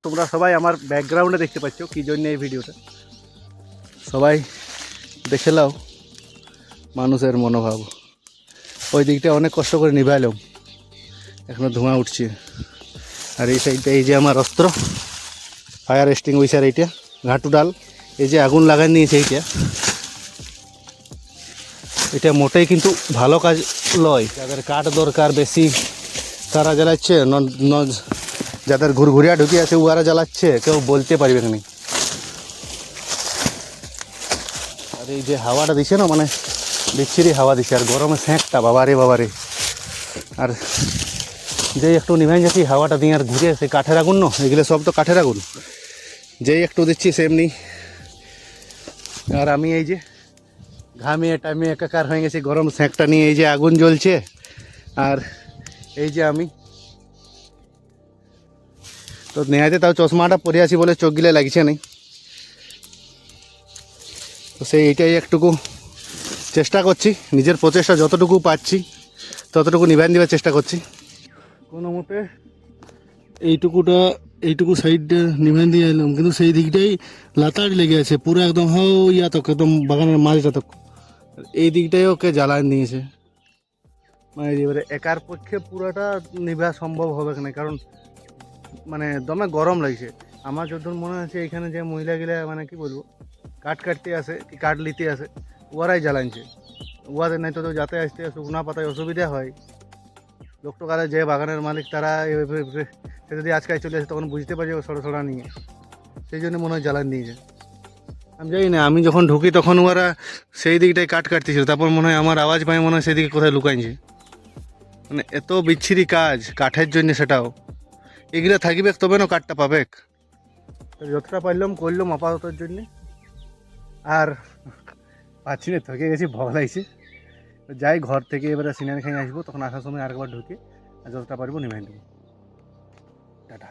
তোমরা সবাই আমার ব্যাকগ্রাউন্ডে দেখতে পাচ্ছ কী জন্য এই ভিডিওটা, সবাই দেখে নাও মানুষের মনোভাব। ওই দিকটা অনেক কষ্ট করে নিভাইলাম, এখনো ধোঁয়া উঠছে। আর এই সাইডটা এই যে আমার অস্ত্র ফায়ার এক্সটিংগুইশার, এইটা ঘাটু ডাল, এই যে আগুন লাগাই নিয়েছে এটা মোটেই কিন্তু ভালো কাজ লয়। যাদের কাঠ দরকার বেশি তারা জ্বালাচ্ছে, যাদের ঘুরঘুরিয়া ঢুকে আছে উহারা জ্বালাচ্ছে, কেউ বলতে পারবে না। আর এই যে হাওয়াটা দিছে না, মানে বিচ্ছিরি হাওয়া দিছে, আর গরমে সেঁকটা বাবারে। আর যেই একটু নিভাই যাচ্ছি হাওয়াটা দিয়ে আর ঘুরে, সেই কাঠের আগুন না, এগুলো সব তো কাঠের আগুন, যেই একটু দিচ্ছি সেমনি। আর আমি এই যে ঘামিয়ে টামিয়ে একাকার হয়ে গেছি গরম সেঁকটা নিয়ে, এই যে আগুন জ্বলছে। আর এই যে আমি তো নেহাতে তাও চশমাটা পরে আছি বলে চোখ গিলে লাগছে নাই, তো এইটাই একটুকু চেষ্টা করছি, নিজের প্রচেষ্টা যতটুকু পাচ্ছি ততটুকু নিভান দেওয়ার চেষ্টা করছি। কোনো মতে এইটুকু সাইডটা নিভান দিয়ে এলাম, কিন্তু সেই দিকটাই লাতাড়ি লেগে আছে পুরো একদম তক একদম বাগানের মাঝটা তক। এই দিকটাই ওকে জ্বালান দিয়েছে, মানে এবারে একার পক্ষে পুরোটা নিভা সম্ভব হবে না, কারণ মানে দমে গরম লাগছে। আমার যতদূর মনে হচ্ছে এখানে যে মহিলাগুলা মানে কি বলবো কাঠ কাটতে আসে কি কাঠ নিতে আসে, ওরাই জ্বালানছে। উহাদের নাই তো যাতে আসতে শুকনা পাতায় অসুবিধা হয়। লোকটোকালে যে বাগানের মালিক তারা সে যদি আজকাল চলে আসে তখন বুঝতে পারছে ও সরা নিয়ে, সেই জন্য মনে হয় জ্বালান দিয়েছে। আমি জানি না, আমি যখন ঢুকি তখন ওরা সেই দিকটায় কাঠ কাটতেছিল, তারপর মনে হয় আমার আওয়াজ পাই মনে হয় সেদিকে কোথায় লুকাইছে। মানে এত বিচ্ছিরি কাজ কাঠের জন্য, সেটাও এগুলো থাকবে তবে না কাঠটা পাবে। যতটা পারলাম করলাম আপাততর জন্যে, আর পাচ্ছি না, থকে গেছি, ভয় লাগছে। যাই ঘর থেকে এবারে সিনারি খাই আসবো, তখন আসার সময় আরেকবার ঢুকে আর যতটা পারবো নিভাই দেবো। টাটা।